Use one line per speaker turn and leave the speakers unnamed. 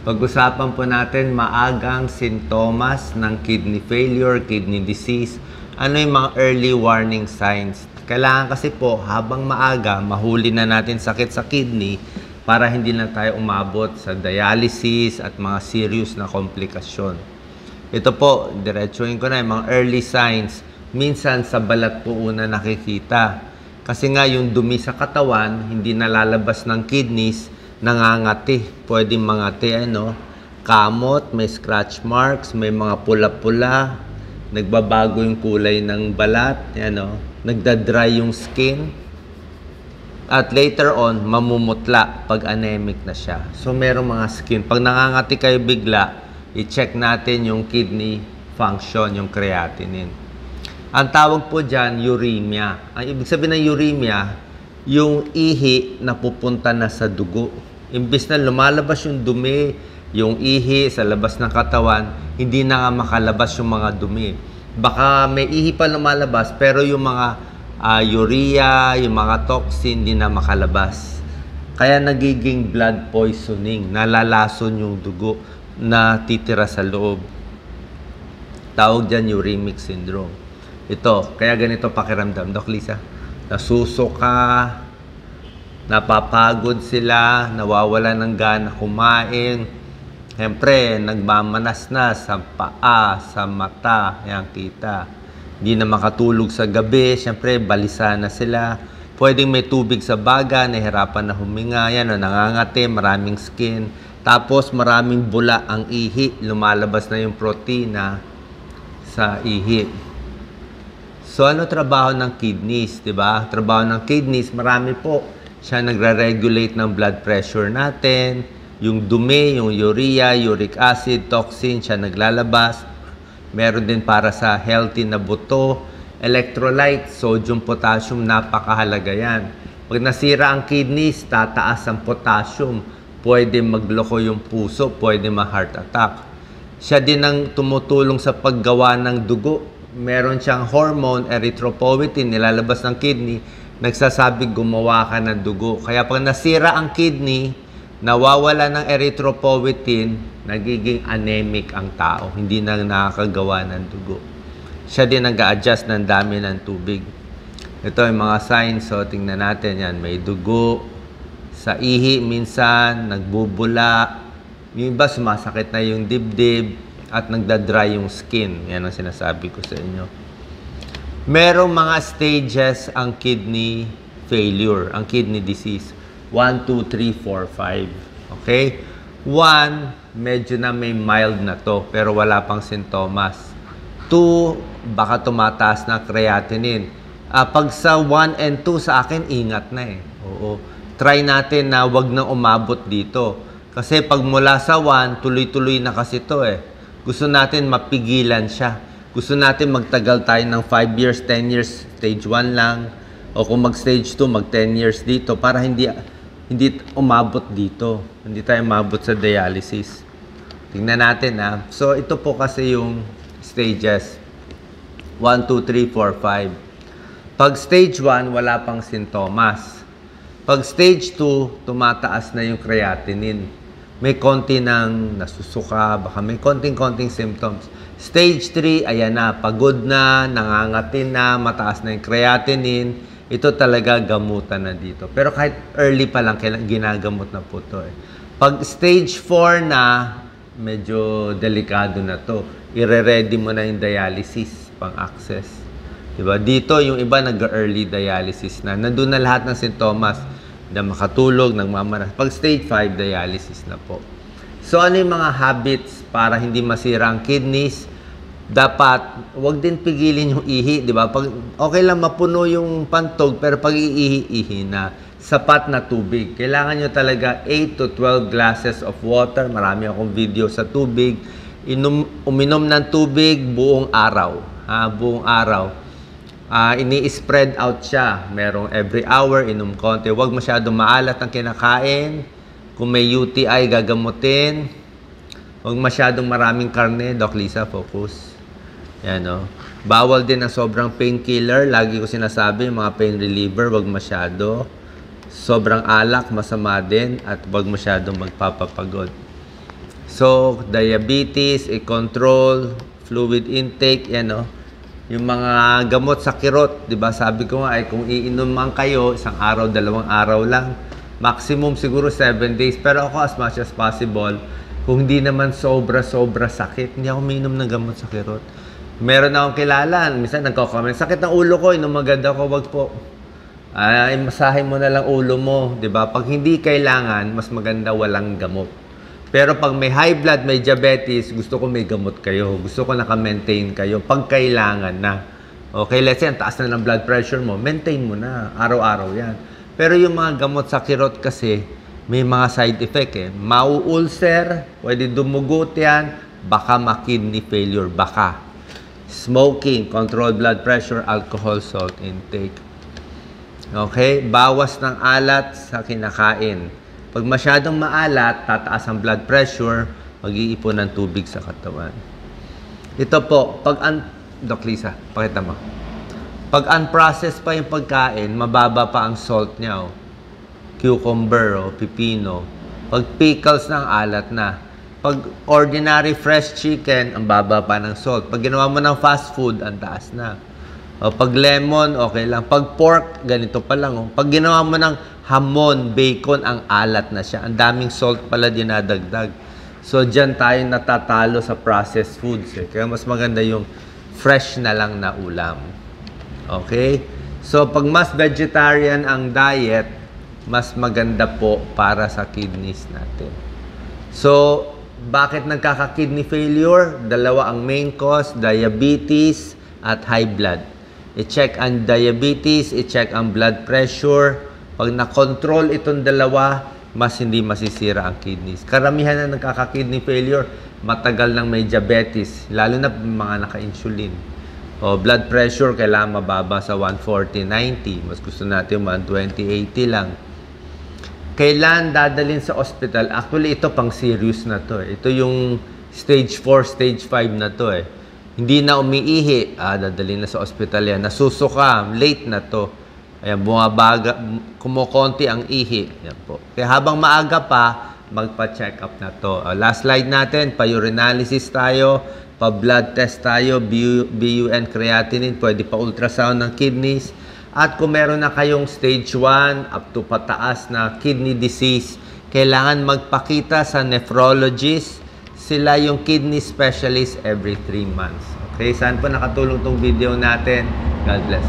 Pag-usapan po natin maagang sintomas ng kidney failure, kidney disease. Ano yung mga early warning signs? Kailangan kasi po habang maaga, mahuli na natin sakit sa kidney para hindi na tayo umabot sa dialysis at mga serious na komplikasyon. Ito po, diretsuhin ko na yung mga early signs. Minsan sa balat po una nakikita. Kasi nga yung dumi sa katawan, hindi nalalabas ng kidneys, nangangati. Pwedeng mangati, kamot, may scratch marks, may mga pula-pula, nagbabago yung kulay ng balat, nagda-dry yung skin. At later on, mamumutla pag anemic na siya. So, merong mga skin. Pag nangangati kayo bigla, i-check natin yung kidney function, yung creatinine. Ang tawag po dyan, uremia. Ang ibig sabihin ng uremia, yung ihi na pupunta na sa dugo. Imbis na lumalabas yung dumi, yung ihi sa labas ng katawan, hindi na nga makalabas yung mga dumi. Baka may ihi pa lumalabas, pero yung mga urea, yung mga toxin, hindi na makalabas. Kaya nagiging blood poisoning, nalalason yung dugo na titira sa loob. Tawag dyan uremic syndrome. Ito, kaya ganito pakiramdam, Doc Lisa. Nasusuka, napapagod sila, nawawala ng gana kumain. Siyempre, nagmamanas na sa paa, sa mata, yan kita. Hindi na makatulog sa gabi, siyempre, balisa na sila. Pwedeng may tubig sa baga, nahihirapan na huminga, nangangati, maraming skin. Tapos, maraming bula ang ihi, lumalabas na yung protina sa ihi. So, ano trabaho ng kidneys, di ba? Trabaho ng kidneys, marami po. Siya nagre-regulate ng blood pressure natin, yung dumi, yung urea, uric acid, toxin, siya naglalabas. Meron din para sa healthy na buto, electrolyte, sodium, potassium, napakahalaga yan. Pag nasira ang kidneys, tataas ang potassium. Pwede magloko yung puso, pwede ma-heart attack. Siya din ang tumutulong sa paggawa ng dugo. Meron siyang hormone, erythropoietin, nilalabas ng kidney, nagsasabi gumawa ka ng dugo. Kaya pag nasira ang kidney, nawawala ng erythropoietin, nagiging anemic ang tao. Hindi na nakakagawa ng dugo. Siya din nag-a-adjust ng dami ng tubig. Ito yung mga signs. So, tingnan natin yan. May dugo. Sa ihi, minsan, nagbubula. Yung iba, sumasakit na yung dibdib. At nagda-dry yung skin. Yan ang sinasabi ko sa inyo. Merong mga stages ang kidney failure, ang kidney disease. 1, 2, 3, 4, 5. Okay? 1, medyo na may mild na to, pero wala pang sintomas. 2, baka tumataas na creatinine. Pag sa 1 and 2 sa akin, ingat na eh. Oo. Try natin na wag nang umabot dito. Kasi pag mula sa 1, tuloy-tuloy na kasi to eh. Gusto natin mapigilan siya. Gusto natin magtagal tayo ng 5 years, 10 years, stage 1 lang. O kung mag-stage 2, mag-10 years dito para hindi umabot dito. Hindi tayo umabot sa dialysis. Tingnan natin So, ito po kasi yung stages. 1, 2, 3, 4, 5. Pag stage 1, wala pang sintomas. Pag stage 2, tumataas na yung creatinine. May konti ng nasusuka, baka may konting-konting symptoms. Stage 3, ayan na, pagod na, nangangatin na, mataas na yung creatinine. Ito talaga gamutan na dito. Pero kahit early pa lang, ginagamot na po ito eh. Pag stage 4 na, medyo delikado na to. Ire-ready mo na yung dialysis, pang-access. Diba? Dito, yung iba nag-early dialysis na. Nandun na lahat ng sintomas. Na makatulog, nagmamanas. Pag stage 5, dialysis na po. So, ano yung mga habits para hindi masira ang kidneys? Dapat, huwag din pigilin yung ihi, di ba? Okay lang mapuno yung pantog, pero pag iihi na, sapat na tubig. Kailangan nyo talaga 8 to 12 glasses of water. Marami akong video sa tubig. Uminom ng tubig buong araw. Buong araw. Ini-spread out siya. Merong every hour, inom konti. Huwag masyado maalat ang kinakain. Kung may UTI, gagamutin. Huwag masyadong maraming karne. Doc Lisa, focus. Yan, Bawal din ang sobrang painkiller. Lagi ko sinasabi, mga pain reliever, huwag masyado. Sobrang alak, masama din. At huwag masyadong magpapapagod. So, diabetes, i-control, fluid intake, yan o. Yung mga gamot sa kirot, di ba? Sabi ko nga, ay kung iinom man kayo, isang araw, 2 araw lang. Maximum siguro 7 days. Pero ako, as much as possible, kung hindi naman sobra-sobra sakit, hindi ako umiinom ng gamot sa kirot. Meron akong kilala, minsan nagko-comment, sakit ng ulo ko, inom maganda ko, wag po. Ay, masahe mo na lang ulo mo, di ba? Pag hindi kailangan, mas maganda walang gamot. Pero pag may high blood, may diabetes, gusto ko may gamot kayo. Gusto ko naka-maintain kayo pag kailangan na. Okay, let's say, ang taas na ng blood pressure mo, maintain mo na. Araw-araw yan. Pero yung mga gamot sa kirot kasi, may mga side effect eh. Mau-ulcer, pwede dumugot yan, baka ma-kidney failure, baka. Smoking, control blood pressure, alcohol, salt intake. Okay, bawas ng alat sa kinakain. Pag masyadong maalat, tataas ang blood pressure, mag-iipon ng tubig sa katawan. Ito po, Doc Lisa, pakita mo. Pag unprocessed pa yung pagkain, mababa pa ang salt niya. Oh. Cucumber, oh, pipino. Pag pickles na, alat na. Pag ordinary fresh chicken, ang baba pa ng salt. Pag ginawa mo ng fast food, ang taas na. O, pag lemon, okay lang. Pag pork, ganito pa lang. Oh. Pag ginawa mo ng hamon, bacon, ang alat na siya. Ang daming salt pala dinadagdag. So, dyan tayo natatalo sa processed foods. Eh. Kaya mas maganda yung fresh na lang na ulam. Okay? So, pag mas vegetarian ang diet, mas maganda po para sa kidneys natin. So, bakit nagkaka-kidney failure? Dalawa ang main cause, diabetes at high blood. I-check ang diabetes, i-check ang blood pressure. Pag na-control itong dalawa, mas hindi masisira ang kidneys. Karamihan na nagkaka-kidney failure, matagal nang may diabetes, lalo na mga naka-insulin. O blood pressure, kailangan mababa sa 140/90. Mas gusto natin 120/80 lang. Kailan dadalhin sa hospital? Actually, ito pang serious na to. Ito yung stage 4, stage 5 na to eh. Hindi na umiihi, dadalhin na sa hospital yan. Nasusuka, late na to. Ayan, bumabaga, kumukonti ang ihi. Ayan po. Kaya habang maaga pa, magpa-check up na to. Last slide natin, pa-urinalysis tayo, pa-blood test tayo, BUN creatinine, pwede pa ultrasound ng kidneys. At kung meron na kayong stage 1 up to pataas na kidney disease, kailangan magpakita sa nephrologist. Sila yung kidney specialist every 3 months. Okay, saan po nakatulong tong video natin? God bless.